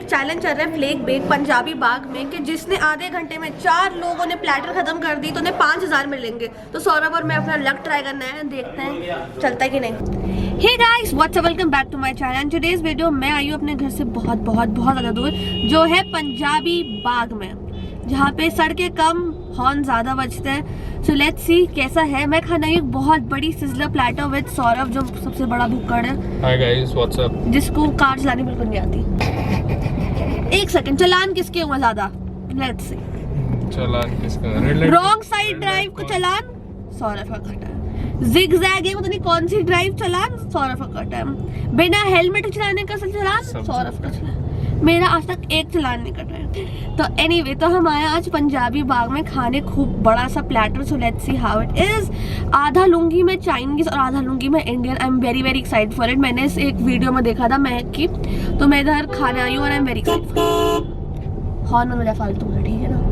एक चैलेंज चल रहा है फ्लेक बेक पंजाबी बाग में कि जिसने आधे घंटे में 4 लोगों ने प्लेटर खत्म कर दी तो उन्हें 5000 मिलेंगे। तो सौरभ और मैं अपना लक ट्राई करना है, देखते हैं चलता है कि नहीं। Hey guys, what's up, welcome back to my channel. Today's video मैं आई हूँ अपने घर से बहुत ज़्यादा दूर, जो है पंजाबी बाग में, जहाँ पे सड़कें कम हॉर्न ज़्यादा बजते हैं। सो लेट्स सी कैसा है। मैं खाना एक बहुत बड़ी सिजलर प्लेटर विद सौरभ, जो सबसे बड़ा भुक्कड़ है। Hi guys, what's up. जिसको कार चलानी बिल्कुल नहीं आती। एक सेकंड, चलान किसके हुआ ज़्यादा? Let's see. चलान किसका? रॉन्ग साइड ड्राइव को चलान सौरभ का कटा है। जिग जैग है, पता नहीं कौन सी ड्राइव चलान सौरभ का कटा है। बिना हेलमेट चलाने का चलान सौरभ का चलान। मेरा आज तक एक चलान नहीं कटा है। तो एनीवे, तो हम आए आज पंजाबी बाग में खाने खूब बड़ा सा platter. So let's see how it is. आधा लूंगी मैं चाइनीज और आधा लूंगी मैं Indian. I am very excited for it. मैंने इस एक वीडियो में देखा था महक की, तो मैं इधर खाने आई हूँ और I am very excited. Horn में मेरा फालतू है, ठीक है ना।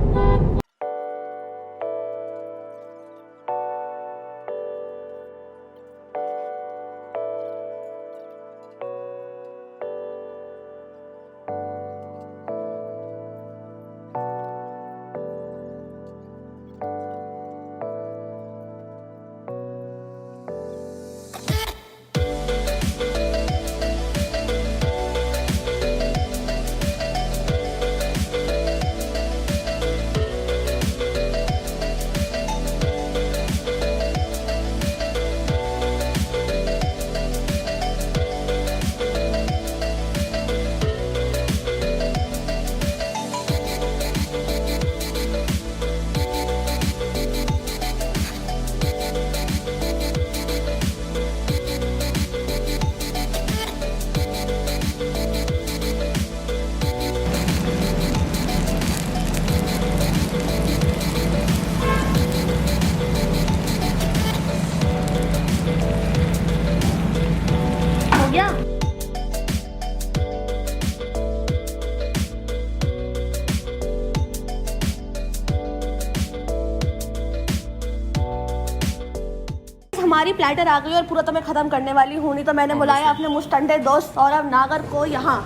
हमारी प्लेटर आ गई और पूरा तो मैं खत्म करने वाली हूँ, नहीं तो मैंने बुलाया अपने मुस्टंडे दोस्त सौरभ नागर को यहाँ।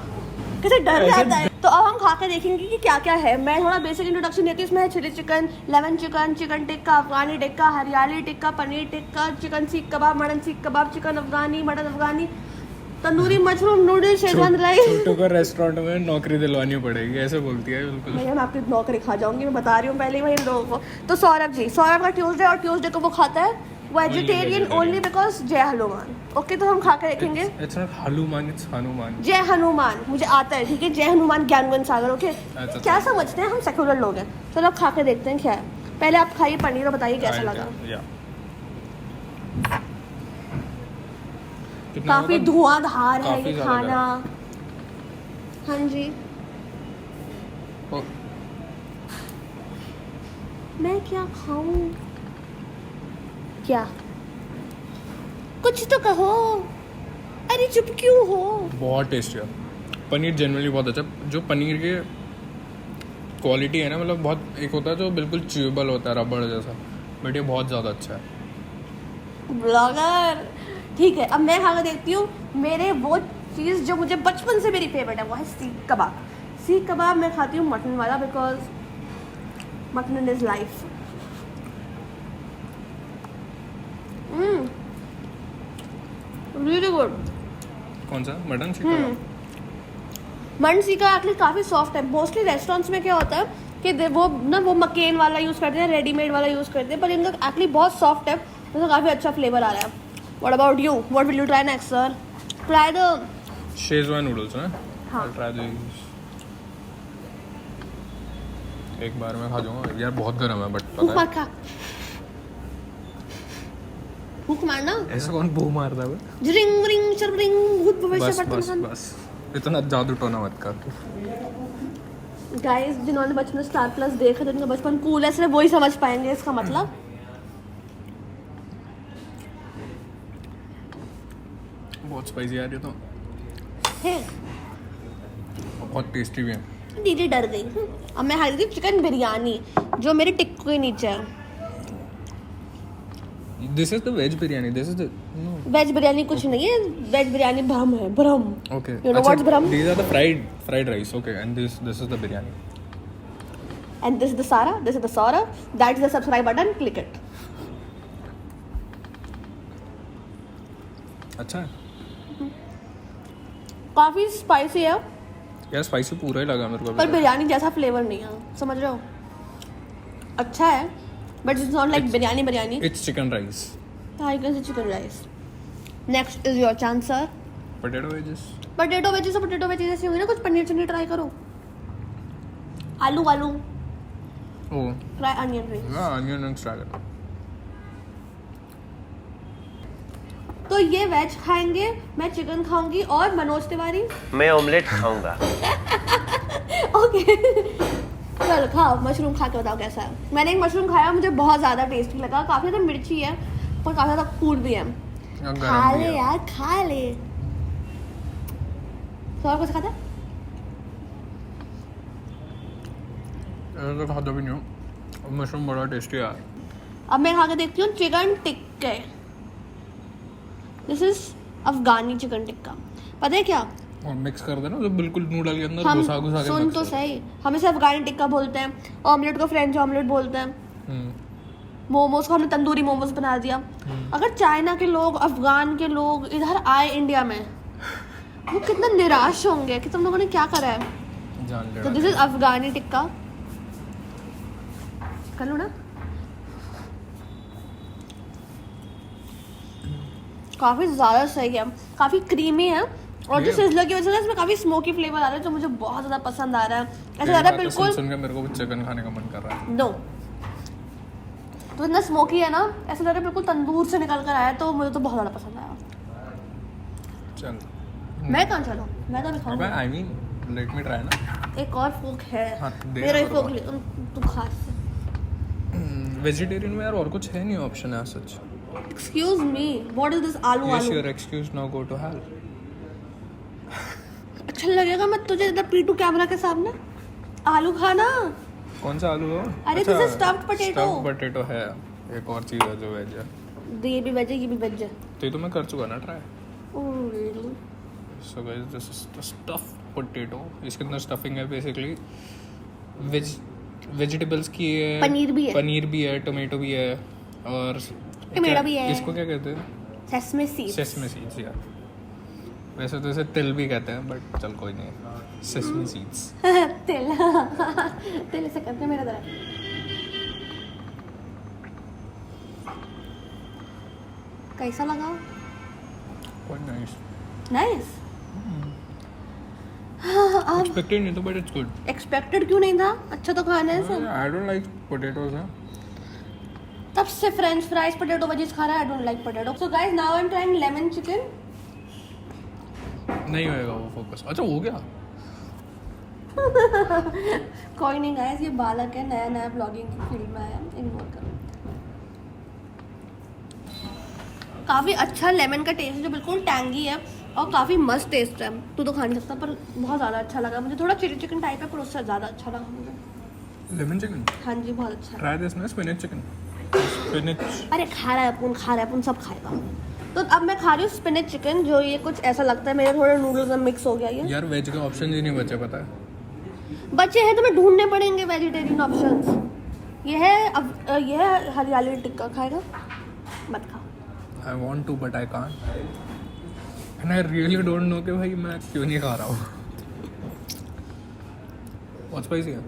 कैसे डर जाता है। तो अब हम खा के देखेंगे कि क्या क्या है। मैं थोड़ा बेसिक इंट्रोडक्शन देती हूँ। इसमें है chilli chicken, lemon chicken, chicken tikka, Afghani tikka, hariyali tikka, paneer tikka, chicken seekh kebab, mutton seekh kebab, chicken Afghani, mutton Afghani, tandoori mushroom, noodles, schezwan rice. Chhotu को रेस्टोरेंट में नौकरी दिलवानी पड़ेगी, ऐसे बोलती है बिल्कुल। मैं आपकी नौकरी खा जाऊंगी, मैं बता रही हूँ पहले ही इन लोगों को। तो सौरभ का ट्यूसडे और ट्यूसडे को वो खाता है वेजिटेरियन ओनली बिकॉज जय हनुमान। ओके, तो हम खा के देखेंगे। It's not Hanuman, it's Hanuman. जय हनुमान मुझे आता है, ठीक है। जय हनुमान ज्ञान सागर। ओके, क्या समझते हैं हम, सेक्युलर लोग हैं। चलो अब खा के देखते हैं क्या है। पहले आप खाइए पनीर और बताइए कैसा लगा। काफी धुआंधार है ये खाना। हाँ जी, मैं क्या खाऊं? क्या? कुछ तो कहो। अरे चुप क्यों हो? बहुत टेस्टी है पनीर, जनरली बहुत अच्छा। जो पनीर के क्वालिटी है ना, मतलब बहुत एक होता है जो बिल्कुल च्यूएबल होता है, रबड़ जैसा, बट ये बहुत ज़्यादा अच्छा है। ब्लॉगर, ठीक है। अब मैं खा के देखती हूँ। मेरे वो चीज़ जो मुझे बचपन से मेरी फेवरेट है वो है सीख कबाब। सीख कबाब मैं खाती हूँ मटन वाला, because mutton is life. Really good. कौन सा? मटन सीखा? मटन सीखा एक्चुअली काफ़ी सॉफ्ट है। मोस्टली रेस्टोरेंट्स में क्या होता है कि वो मकेन वाला यूज़ करते हैं, रेडीमेड वाला यूज़ करते हैं, पर इनका एक्चुअली बहुत सॉफ्ट है, तो काफ़ी अच्छा फ्लेवर आ रहा है। What about you? What will you try next sir? Try the Schezwan noodles ना। हाँ, ट्राई दीस। एक बार मैं खा जाऊंगा यार, बहुत गर्म है, बट पता है भूख मारना। ऐसे कौन भूख मारता है? रिंग रिंग चरिंग भूत भविष्य बस इतना जादू टोना मत कर। गाइस, जिन्होंने बचपन में स्टार प्लस देखा तो उनका बचपन कूल है, सिर्फ वही समझ पाएंगे इसका मतलब। बहुत स्पाइसी आ रही है तो है, बहुत टेस्टी भी है। दीदी डर गई। अब मैं खा रही थी चिकन बिरयानी, जो मेरे टिक्को के नीचे है। This is the veg biryani. This is the no. Veg biryani कुछ नहीं है, वेज बिरयानी भ्रम है, भ्रम. Okay. You know what's bhram? These are the fried rice. Okay, and this is the biryani. And this is the Sara, this is the Sora. That's the subscribe button. Click it. अच्छा है काफी spicy है यार, spicy पूरा ही लगा मेरे को. पर बिरयानी जैसा फ्लेवर नहीं है, समझ रहे हो. अच्छा है but it's not like biryani. It's chicken rice. I can say chicken rice. Next is your chance sir. Potato wedges. Potato veggies ऐसी हुई ना, कुछ पनीर चटनी ट्राई करो. आलू Oh, फ्राई अनियन रिंग्स. हाँ onion rings try करो. तो ये वेज खाएंगे, मैं चिकन खाऊंगी और मनोज तिवारी मैं ऑमलेट खाऊंगा. ओके. चलो खाओ, मशरूम खा के बताओ कैसा है. मैंने एक मशरूम खाया, मुझे बहुत ज़्यादा टेस्टी लगा. काफ़ी ज़्यादा मिर्ची है और काफ़ी ज़्यादा फूड भी है. खा ले यार, खा ले. तो और कुछ खाता है? तो खाता भी नहीं हूँ. मशरूम बड़ा टेस्टी है. अब मैं खा के देखती हूँ chicken tikka. This is Afghani chicken tikka. पता है क्या, और मिक्स कर देना तो बिल्कुल नूडल के अंदर हम घुसा के सुन mix तो कर. सही, हम इसे अफगानी टिक्का बोलते हैं, ऑमलेट को फ्रेंच ऑमलेट बोलते हैं, मोमोज को हमने तंदूरी मोमोज बना दिया. अगर चाइना के लोग, अफगान के लोग इधर आए इंडिया में, वो कितना निराश होंगे कि तुम लोगों ने क्या करा है. जान ले तो दिस इज अफगानी टिक्का. कर लो ना. काफ़ी ज़्यादा सही है, काफ़ी क्रीमी है और जो सिजलर की वजह से इसमें काफ़ी स्मोकी फ्लेवर आ रहा है जो मुझे बहुत ज़्यादा पसंद आ रहा है. ऐसा लग रहा है बिल्कुल सुन के मेरे को चिकन खाने का मन कर रहा है. नो. तो इतना स्मोकी है ना, ऐसा लग रहा है बिल्कुल तंदूर से निकल कर आया. तो मुझे तो बहुत ज़्यादा पसंद आया. चल मैं कहाँ चलो, मैं तो नहीं अबे खाऊंगा. I mean let me try ना. एक और फोक है. हाँ, दे मेरा ना एक मेरे फोक ले, तू खा. वेजिटेरियन में यार और कुछ है नहीं ऑप्शन है सच. Excuse me, what is this aloo yes aloo. Your excuse now go to hell. अच्छा लगेगा मैं तुझे इधर पीटू कैमरा के सामने. आलू खाना. कौन सा आलू है? अरे this is stuffed potato. Stuffed potato है. एक और चीज है जो वेज है. ये भी वेज है, ये भी वेज है. तो ये तो मैं कर चुका ना try. Oh really. So guys this is the stuffed potato. इसके अंदर स्टफिंग है बेसिकली. वेजिटेबल्स की है, पनीर भी है, टोमेटो भी है और टमाटो भी है. इसको क्या कहते हैं? Sesame seeds. सेसमे सीड्स यार. वैसे तो इसे तिल भी कहते हैं बट चल कोई नहीं. Sesame seeds. तिल. तिल से करते हैं मेरा तरह. कैसा लगा? Quite nice. नाइस. अब Expected नहीं था but it's good. एक्सपेक्टेड क्यों नहीं था? अच्छा तो खाना है सब. I don't like potatoes. तब से फ्रेंच फ्राइज पोटैटो वेजीज खा रहा है. I don't like potato. So guys now I am trying lemon chicken. नहीं होएगा वो फोकस. अच्छा हो गया. कोई नहीं गाइस, ये बालक है, नया नया ब्लॉगिंग की फील्ड में आया. इग्नोर करो. काफ़ी अच्छा लेमन का टेस्ट है जो बिल्कुल टैंगी है और काफ़ी मस्त टेस्ट है. तू तो खा नहीं सकता पर बहुत ज़्यादा अच्छा लगा मुझे. थोड़ा चिली चिकन टाइप है पर उससे ज़्यादा अच्छा लगा मुझे. Lemon chicken. हाँ जी बहुत अच्छा. ट्राई दिस ना स्पिनच चिकन. स्पिनच. अरे खा रहा है अपन सब खाएगा. तो अब मैं खा रही हूँ स्पिनच चिकन, जो ये कुछ ऐसा लगता है मेरे थोड़े नूडल्स में मिक्स हो गया. ये यार वेज के ऑप्शन ही नहीं बचे पता है. बच्चे हैं तो मैं ढूंढने पड़ेंगे वेजिटेरियन ऑप्शंस. ये है हरियाली टिक्का. खाएगा? मत खा. I want to but I can't. And I really don't know कि भाई मैं क्यों नहीं खा रहा हूँ. बहुत स्पाइसी है.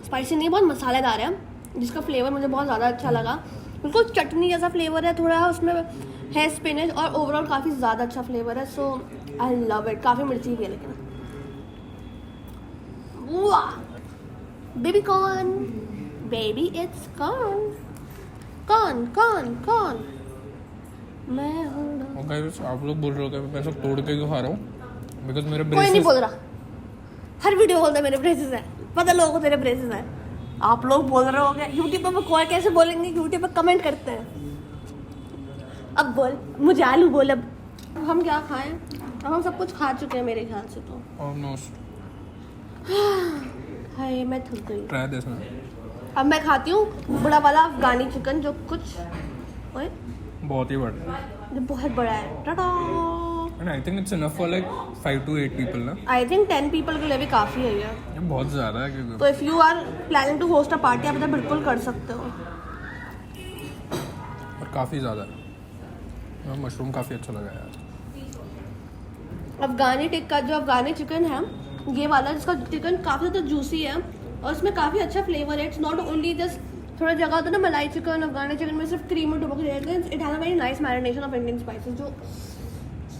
स्पाइसी नहीं, बहुत मसालेदार है जिसका फ्लेवर मुझे बहुत ज़्यादा अच्छा लगा. बिल्कुल चटनी जैसा फ्लेवर है, थोड़ा उसमें है स्पिनच और ओवरऑल काफ़ी ज़्यादा अच्छा फ्लेवर है. सो आई लव इट. काफ़ी मिर्ची भी है लेकिन. वाह baby corn. Baby it's corn. Corn. मैं हूँ. और गाइस आप लोग बोल रहे हो कि मैं सब तोड़ के क्यों खा रहा हूँ? बिकॉज मेरे कोई नहीं बोल रहा. हर वीडियो बोलता है मेरे ब्रेसेस है. पता लोगों को तेरे ब्रेसेस है. आप लोग बोल रहे होगे यूट्यूब पर कोई कैसे बोलेंगे? यूट्यूब पर कमेंट करते हैं. अब बोल मुझे आलू बोल. अब हम क्या खाएं? अब हम सब कुछ खा चुके हैं मेरे ख्याल से. तो ऑलमोस्ट. हाय मैं थक गई. ट्राई दिस ना. अब मैं खाती हूँ बड़ा वाला अफगानी चिकन जो कुछ. ओए बहुत ही बड़ा ये बहुत बड़ा है। Tata. And I think it's enough for like 5 to 8 people ना। आई थिंक 10 पीपल के लिए भी काफ़ी है यार। ये बहुत ज़्यादा है क्योंकि तो if you are planning to host a party आप इधर बिल्कुल कर सकते हो। और काफ़ी ज़्यादा है। मशरूम काफ़ी अच्छा लगा यार। अफगानी टिक्का जो अफगानी चिकन है ये वाला, जिसका चिकन काफ़ी ज़्यादा जूसी है और इसमें काफ़ी अच्छा फ्लेवर है। इट्स नॉट ओनली जस्ट थोड़ा जगह होता है ना मलाई चिकन, अफगानी चिकन में सिर्फ क्रीम और डुबो के रहते हैं। It has a very nice marination of Indian spices जो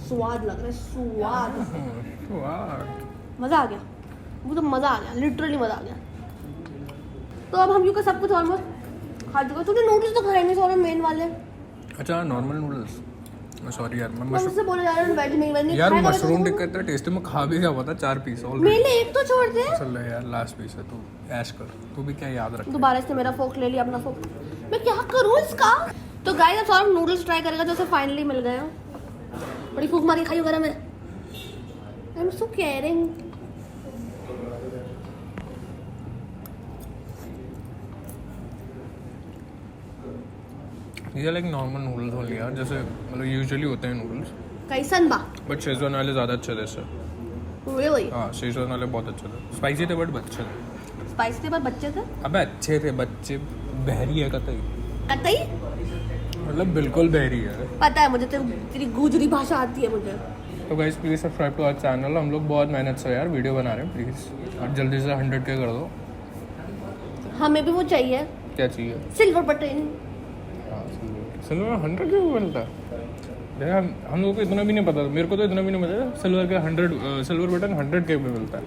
स्वाद लग रहा है, स्वाद। वाह मज़ा आ गया, वो तो मज़ा आ गया, लिटरली मज़ा आ गया। तो अब हम यू का सब कुछ ऑलमोस्ट खा चुका। तूने नूडल्स तो खाए नहीं सौरभ मेन वाले। अच्छा नॉर्मल नूडल्स, सॉरी यार मैं मैं मुझसे बोले जा रहा हूँ वेज नहीं, वेज नहीं यार खाएगा मशरूम तो टिक्का इतना टेस्टी, मैं खा भी गया हुआ था 4 पीस मेरे ऑलरेडी। लिए एक तो छोड़ दे। चल यार लास्ट पीस है, तू ऐश कर, तू भी क्या याद रख। दोबारा इसने मेरा फोक ले लिया, अपना फोक। मैं क्या करूँ इसका? तो गाइस अब सौरभ नूडल्स ट्राई करेगा जो उसे फाइनली मिल गए हैं। बड़ी फूक मारी खाई वगैरह में। I am so caring. ये लाइक नॉर्मल नूडल्स हो यार, जैसे मतलब यूजुअली होते हैं नूडल्स, कैसन बा? बट शेजवान वाले ज़्यादा अच्छे थे इससे। रियली हाँ शेजवान वाले बहुत अच्छे थे, स्पाइसी थे बट अच्छे थे। स्पाइस के बाद बच्चे थे अबे अच्छे थे, बच्चे बहरी है कतई, कतई। मतलब बिल्कुल बहरी है। पता है मुझे, तेरी गुजरी भाषा आती है मुझे। तो guys please subscribe to our channel. हम लोग बहुत मेहनत से यार वीडियो बना रहे हैं, प्लीज़ और जल्दी से 100K कर दो। हमें भी वो चाहिए, क्या चाहिए? Silver button. हाँ सिल्वर 100K में मिलता है यार, हम लोगों को इतना भी नहीं पता, मेरे को तो इतना भी नहीं पता सिल्वर का 100 सिल्वर बटन 100K में मिलता है।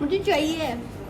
मुझे चाहिए।